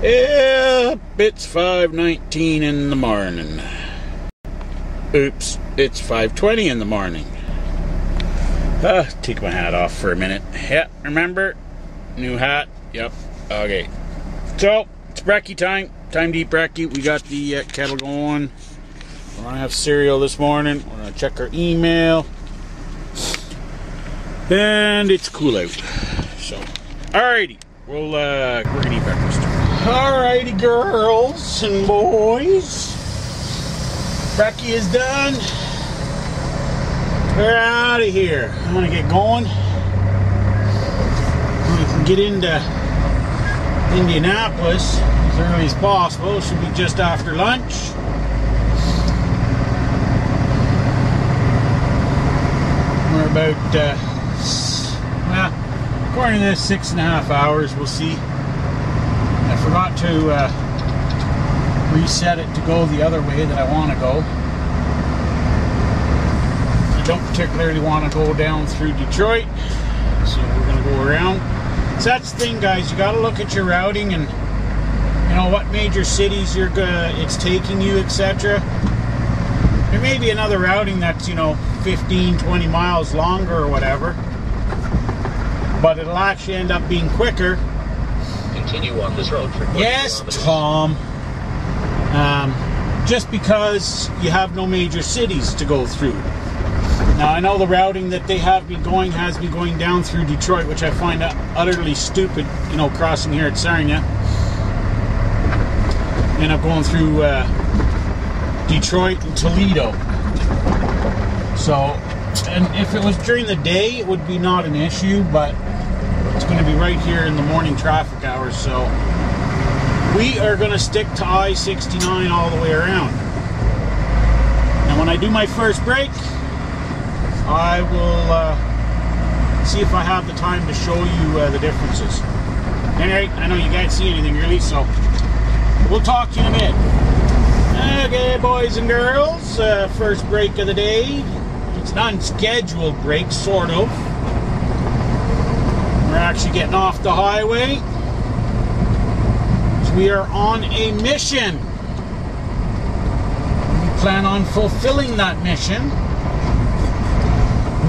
Yep, it's 5:19 in the morning. Oops, it's 5:20 in the morning. Take my hat off for a minute. Yeah, remember? New hat. Yep. Okay. So, it's brekkie time. Time to eat brekkie. We got the kettle going. We're going to have cereal this morning. We're going to check our email. And it's cool out. So, alrighty. We're going to eat breakfast. Alrighty, girls and boys. Brekkie is done. We're out of here. I'm going to get going. We can get into Indianapolis as early as possible. It should be just after lunch. We're about, according to this, 6.5 hours. We'll see. I forgot to reset it to go the other way that I want to go. I don't particularly want to go down through Detroit, so we're going to go around. So that's the thing, guys. You got to look at your routing and what major cities it's taking you, etc. There may be another routing that's 15, 20 miles longer or whatever, but it'll actually end up being quicker. Continue on this road for yes, Tom. Just because you have no major cities to go through. Now, I know the routing that they have been going has been going down through Detroit, which I find utterly stupid, crossing here at Sarnia. End up going through Detroit and Toledo. So, and if it was during the day, it would be not an issue, but it's going to be right here in the morning traffic hours, so we are going to stick to I-69 all the way around. And when I do my first break, I will see if I have the time to show you the differences. Anyway, I know you can't see anything really, so we'll talk to you in a bit. Okay, boys and girls, first break of the day. It's an unscheduled break, sort of. We're actually getting off the highway. So we are on a mission. We plan on fulfilling that mission.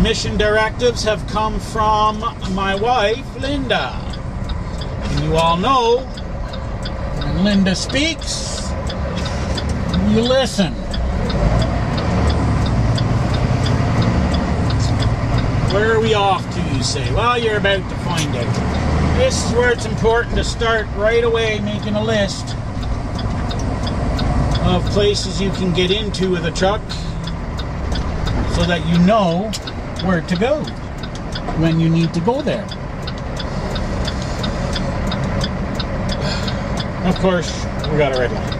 Mission directives have come from my wife, Linda. And you all know, when Linda speaks, you listen. Where are we off to, you say? Well, you're about to find out. This is where it's important to start right away making a list of places you can get into with a truck so that you know where to go when you need to go there. Of course, we got a red light.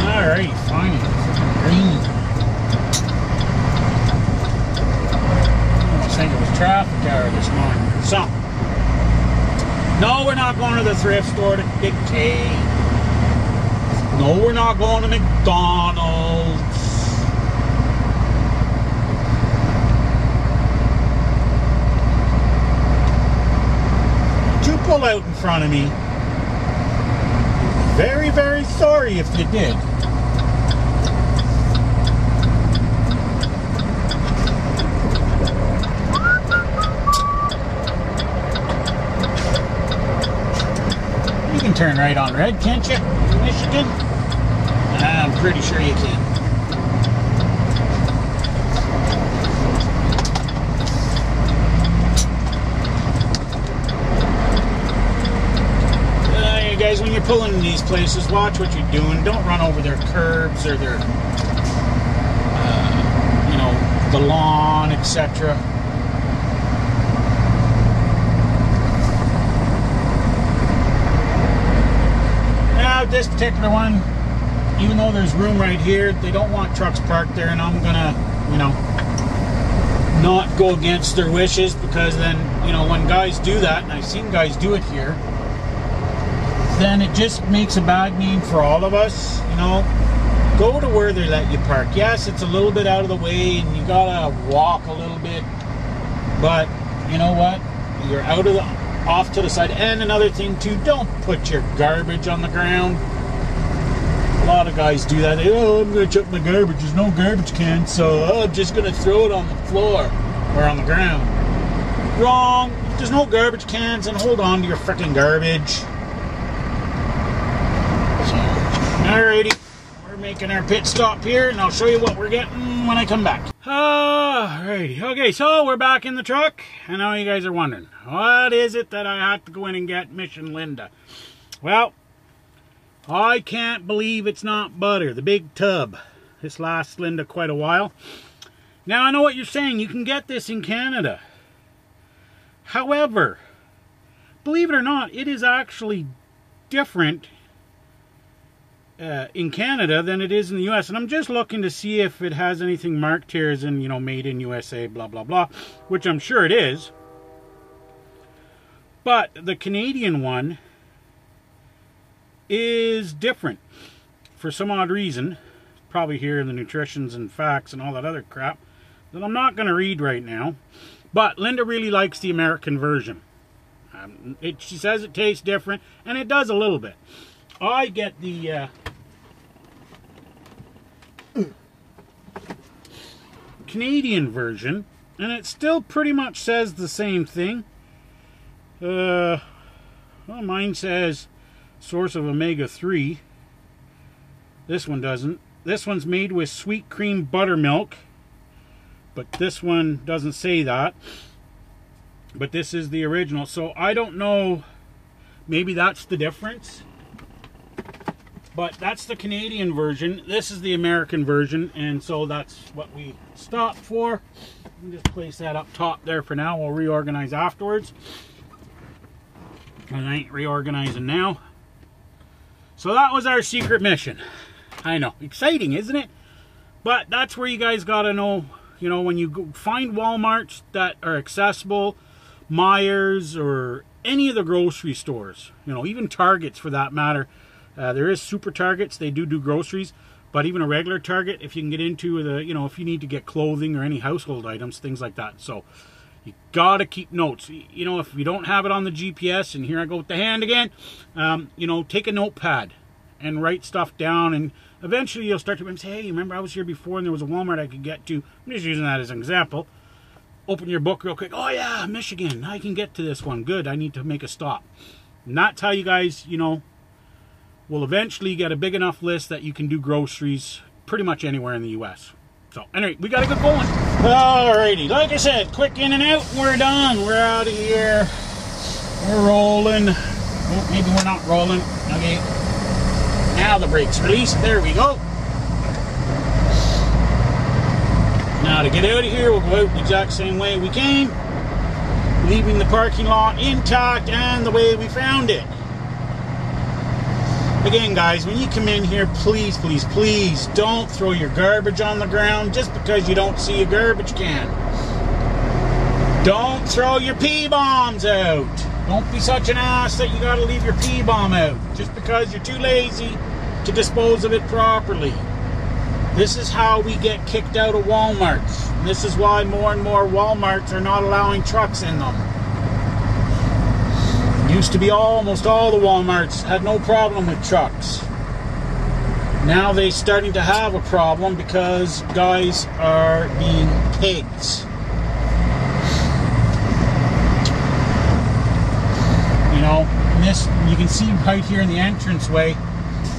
Alright, fine. Green. I was thinking it was traffic hour this morning. So, no, we're not going to the thrift store to Big K. No, we're not going to McDonald's. Did you pull out in front of me? Very, very sorry if you did. You can turn right on red, can't you? Michigan? I'm pretty sure you can. You guys, when you're pulling in these places, watch what you're doing. Don't run over their curbs or their, the lawn, etc. Now, this particular one, even though there's room right here, they don't want trucks parked there, and I'm gonna, not go against their wishes, because then, when guys do that, and I've seen guys do it here, then it just makes a bad name for all of us, go to where they let you park. Yes, it's a little bit out of the way and you gotta walk a little bit, but you know what? You're off to the side. And another thing too, don't put your garbage on the ground. A lot of guys do that. Oh, I'm gonna chuck my garbage. There's no garbage can, so I'm just gonna throw it on the floor or on the ground. Wrong. If there's no garbage cans, and hold on to your freaking garbage. So, alrighty, we're making our pit stop here, and I'll show you what we're getting when I come back. Alrighty, okay, so we're back in the truck. I know you guys are wondering, what is it that I have to go in and get Mission Linda? Well, I can't believe it's not butter, the big tub. This lasts Linda quite a while. Now, I know what you're saying. You can get this in Canada. However, believe it or not, it is actually different in Canada than it is in the US. And I'm just looking to see if it has anything marked here as in, you know, made in USA, blah, blah, blah, which I'm sure it is. But the Canadian one is different for some odd reason, probably here in the nutritions and facts and all that other crap that I'm not going to read right now. But Linda really likes the American version. She says it tastes different, and it does a little bit. I get the Canadian version, and it still pretty much says the same thing. Well, mine says source of omega-3. This one doesn't. This one's made with sweet cream buttermilk, but this one doesn't say that. But this is the original, so I don't know, maybe that's the difference. But that's the Canadian version. This is the American version, and so that's what we stopped for. Let me just place that up top there for now. We'll reorganize afterwards, because I ain't reorganizing now. So that was our secret mission. I know, exciting, isn't it? But that's where you guys gotta know, you know, when you go find Walmarts that are accessible, Myers, or any of the grocery stores, you know, even Targets for that matter. There is super Targets, they do groceries, but even a regular Target, if you can get into the, you know, if you need to get clothing or any household items, things like that. So you gotta keep notes. You know, if you don't have it on the GPS, and here I go with the hand again, you know, take a notepad and write stuff down, and eventually you'll start to say, hey, remember I was here before and there was a Walmart I could get to. I'm just using that as an example. Open your book real quick. Oh yeah, Michigan, I can get to this one. Good, I need to make a stop. And that's how you guys, you know, will eventually get a big enough list that you can do groceries pretty much anywhere in the US. So anyway, we gotta get going. Alrighty, like I said, quick in and out, we're done. We're out of here. We're rolling. Oh, maybe we're not rolling. Okay. Now the brakes release. There we go. Now to get out of here, we'll go out the exact same way we came, leaving the parking lot intact and the way we found it. Again, guys, when you come in here, please, please, please don't throw your garbage on the ground just because you don't see a garbage can. Don't throw your pee bombs out. Don't be such an ass that you gotta leave your pee bomb out just because you're too lazy to dispose of it properly. This is how we get kicked out of Walmarts. And this is why more and more Walmarts are not allowing trucks in them. Used to be almost all the Walmarts had no problem with trucks. Now they're starting to have a problem because guys are being pigs. You know, this you can see right here in the entranceway,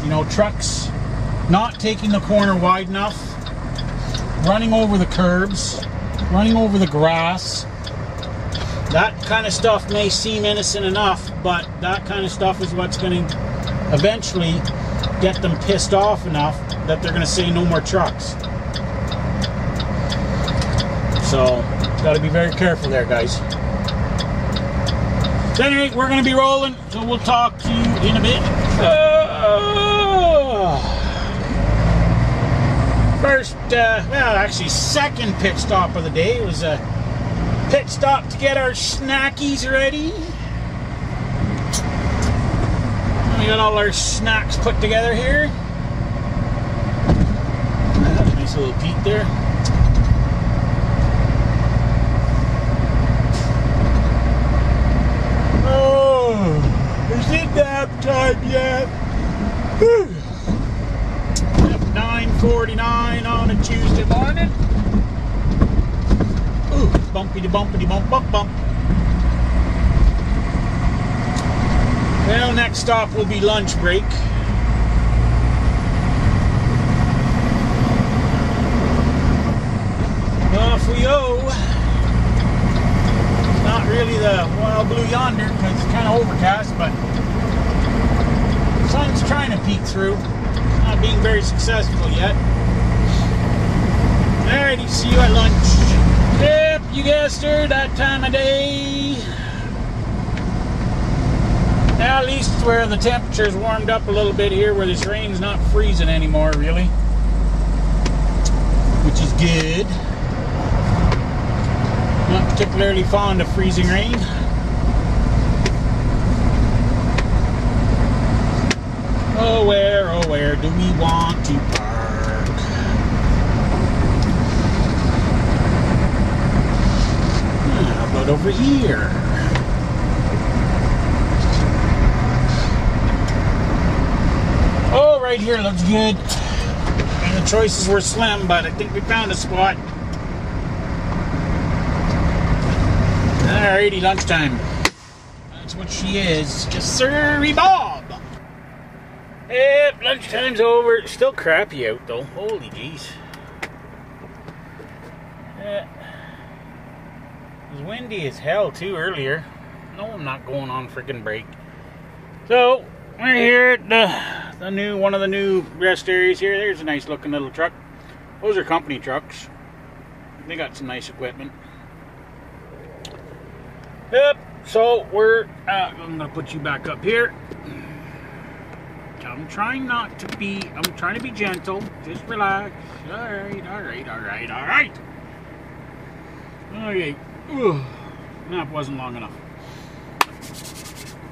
you know, trucks not taking the corner wide enough, running over the curbs, running over the grass. That kind of stuff may seem innocent enough, but that kind of stuff is what's going to eventually get them pissed off enough that they're going to say no more trucks. So, got to be very careful there, guys. So anyway, we're going to be rolling, so we'll talk to you in a bit. First, well, actually second pit stop of the day. It was a pit stop to get our snackies ready. We got all our snacks put together here. Nice little peak there. Oh, is it nap time yet? 9:49 on a Tuesday morning. Ooh, bumpity bumpity bump bump bump. Well, next stop will be lunch break. Off we go. It's not really the wild blue yonder because it's kind of overcast, but the sun's trying to peek through. Not being very successful yet. Alrighty, see you at lunch. Yep, you guessed her, that time of day. Now at least it's where the temperature's warmed up a little bit here, where this rain's not freezing anymore, really. Which is good. Not particularly fond of freezing rain. Oh, where do we want to park? How about over here? Oh, right here looks good. And the choices were slim, but I think we found a spot. Alrighty, lunchtime. That's what she is. Just Sirree Bob. Yep, lunchtime's over. It's still crappy out though. Holy jeez. It was windy as hell too earlier. No, I'm not going on freaking break. So we're here at the new one of the new rest areas here. There's a nice looking little truck. Those are company trucks. They got some nice equipment. Yep. So we're. I'm gonna put you back up here. I'm trying to be gentle. Just relax. Alright. Okay. Ugh. That wasn't long enough.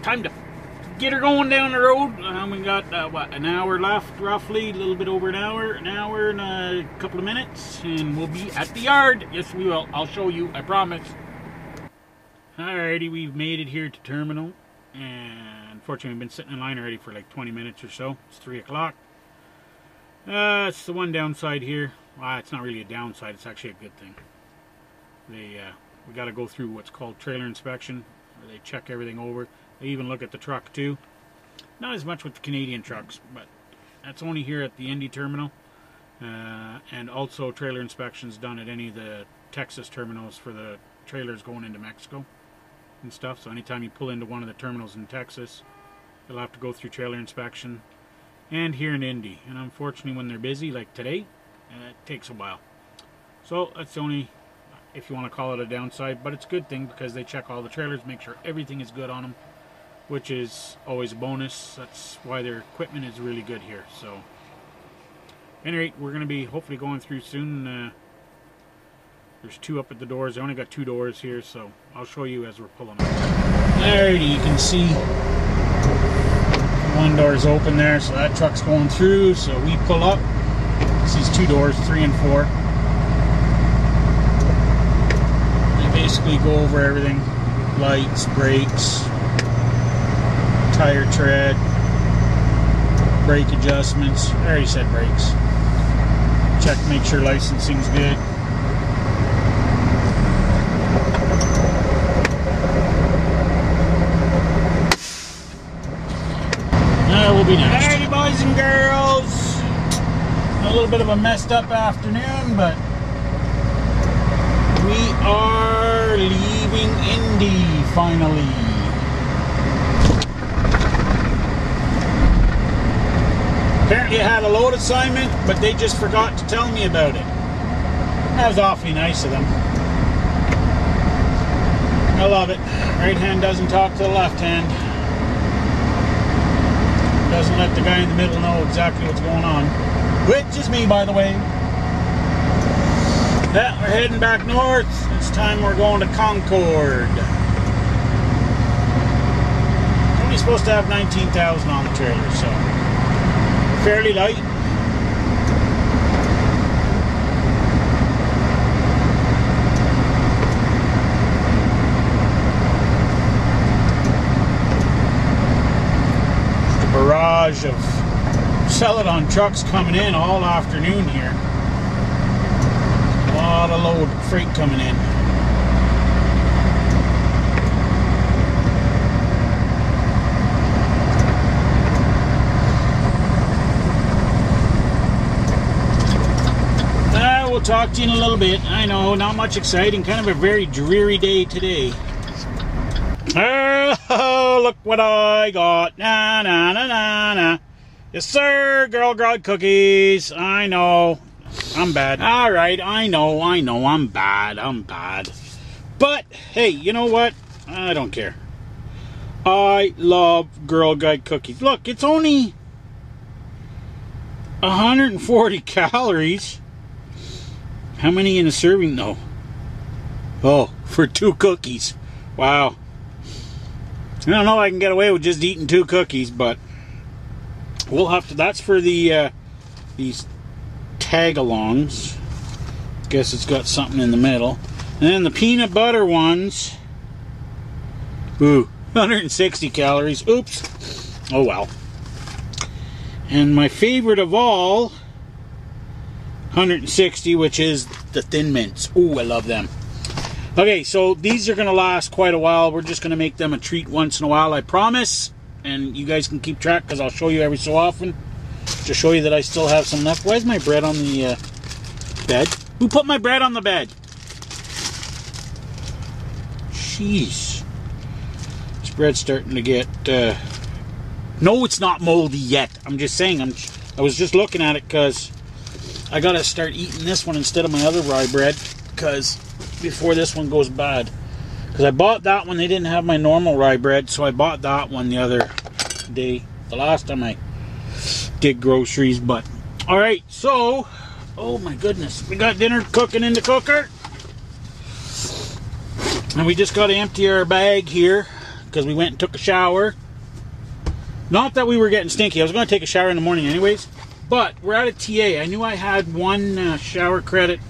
Time to get her going down the road. We got, what, an hour left, roughly. A little bit over an hour. An hour and a couple of minutes. And we'll be at the yard. Yes, we will. I'll show you. I promise. Alrighty, we've made it here to terminal. And unfortunately, we've been sitting in line already for like 20 minutes or so. It's 3 o'clock. It's the one downside here. Well, it's not really a downside. It's actually a good thing. We got to go through what's called trailer inspection, where they check everything over. They even look at the truck too. Not as much with the Canadian trucks, but that's only here at the Indy terminal. And also trailer inspections done at any of the Texas terminals for the trailers going into Mexico and stuff. So anytime you pull into one of the terminals in Texas, you'll have to go through trailer inspection. And here in Indy. And unfortunately, when they're busy, like today, it takes a while. So that's the only, if you want to call it a downside, but it's a good thing because they check all the trailers, make sure everything is good on them, which is always a bonus. That's why their equipment is really good here. So, at any rate, we're going to be hopefully going through soon. There's 2 up at the doors. I only got 2 doors here, so I'll show you as we're pulling up. Alrighty, you can see one door's open there, so that truck's going through. So we pull up. This is 2 doors, 3 and 4. They basically go over everything: lights, brakes, tire tread, brake adjustments. I already said brakes. Check, make sure licensing's good. Will be next. Alrighty, boys and girls. A little bit of a messed up afternoon, but we are leaving Indy finally. Apparently I had a load assignment, but they just forgot to tell me about it. That was awfully nice of them. I love it. Right hand doesn't talk to the left hand. Doesn't let the guy in the middle know exactly what's going on. Which is me, by the way. Yeah, we're heading back north. This time we're going to Concord. Only supposed to have 19,000 on the trailer, so fairly light. barrage of Celadon trucks coming in all afternoon here. A lot of load freight coming in. We'll talk to you in a little bit. I know, not much exciting. Kind of a very dreary day today. Oh, look what I got. Na, na, na, na, na. Yes, sir. Girl Grod cookies. I know. I'm bad. All right. I know. I'm bad. But, hey, you know what? I don't care. I love Girl Guide cookies. Look, it's only 140 calories. How many in a serving, though? Oh, for 2 cookies. Wow. I don't know if I can get away with just eating 2 cookies, but we'll have to. That's for the these tag-alongs. Guess it's got something in the middle. And then the peanut butter ones. Ooh, 160 calories. Oops. Oh, well. And my favorite of all, 160, which is the Thin Mints. Ooh, I love them. Okay, so these are going to last quite a while. We're just going to make them a treat once in a while, I promise. And you guys can keep track because I'll show you every so often to show you that I still have some left. Why is my bread on the bed? Who put my bread on the bed? Jeez. This bread's starting to get... No, it's not moldy yet. I'm just saying. I was just looking at it because I got to start eating this one instead of my other rye bread because before this one goes bad. Because I bought that one. They didn't have my normal rye bread, so I bought that one the other day. The last time I did groceries. But, alright, so, oh my goodness. We got dinner cooking in the cooker. And we just got to empty our bag here because we went and took a shower. Not that we were getting stinky. I was going to take a shower in the morning anyways. But we're at a TA. I knew I had one shower credit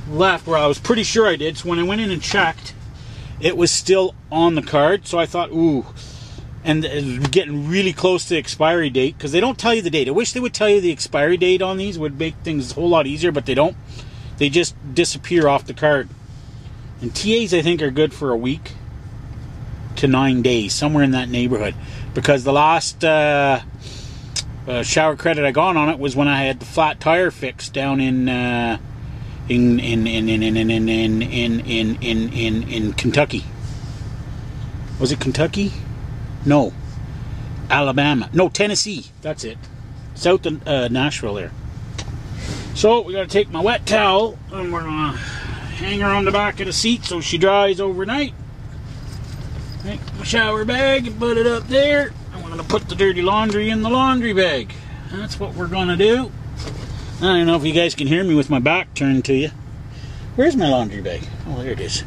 left. Well, I was pretty sure I did. So when I went in and checked, it was still on the card. So I thought, ooh. And it was getting really close to the expiry date because they don't tell you the date. I wish they would tell you the expiry date on these. It would make things a whole lot easier, but they don't. They just disappear off the card. And TAs, I think, are good for a week to 9 days, somewhere in that neighborhood. Because the last shower credit I got on it was when I had the flat tire fixed down in Kentucky. Was it Kentucky? No. Alabama. No, Tennessee. That's it. South of Nashville there. So we got to take my wet towel and we're gonna hang her on the back of the seat so she dries overnight. Take my shower bag and put it up there. I'm going to put the dirty laundry in the laundry bag. That's what we're going to do. I don't know if you guys can hear me with my back turned to you. Where's my laundry bag? Oh, there it is.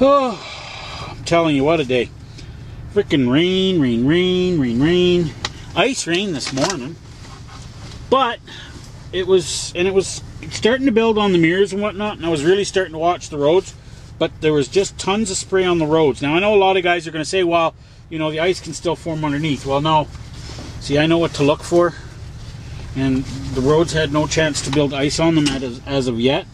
Oh, I'm telling you, what a day. Freaking rain. Ice rain this morning. But it was starting to build on the mirrors and whatnot, and I was really starting to watch the roads. But there was just tons of spray on the roads. Now, I know a lot of guys are going to say, well, you know, the ice can still form underneath. Well, no. See, I know what to look for. And the roads had no chance to build ice on them as of yet.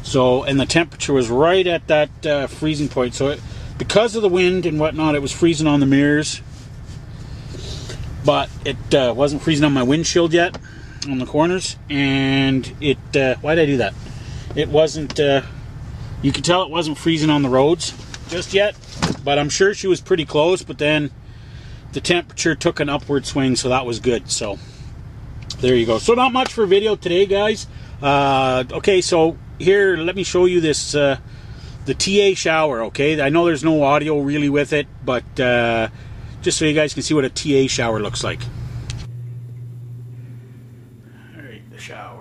So, and the temperature was right at that freezing point. So, because of the wind and whatnot, it was freezing on the mirrors. But it wasn't freezing on my windshield yet, on the corners. And it, why did I do that? It wasn't... You could tell it wasn't freezing on the roads just yet, but I'm sure she was pretty close, but then the temperature took an upward swing, so that was good. So there you go. So not much for video today, guys. Okay, so here, let me show you this, the TA shower, okay? I know there's no audio really with it, but just so you guys can see what a TA shower looks like. All right, the shower.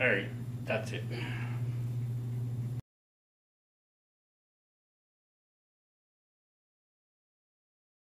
All right, that's it.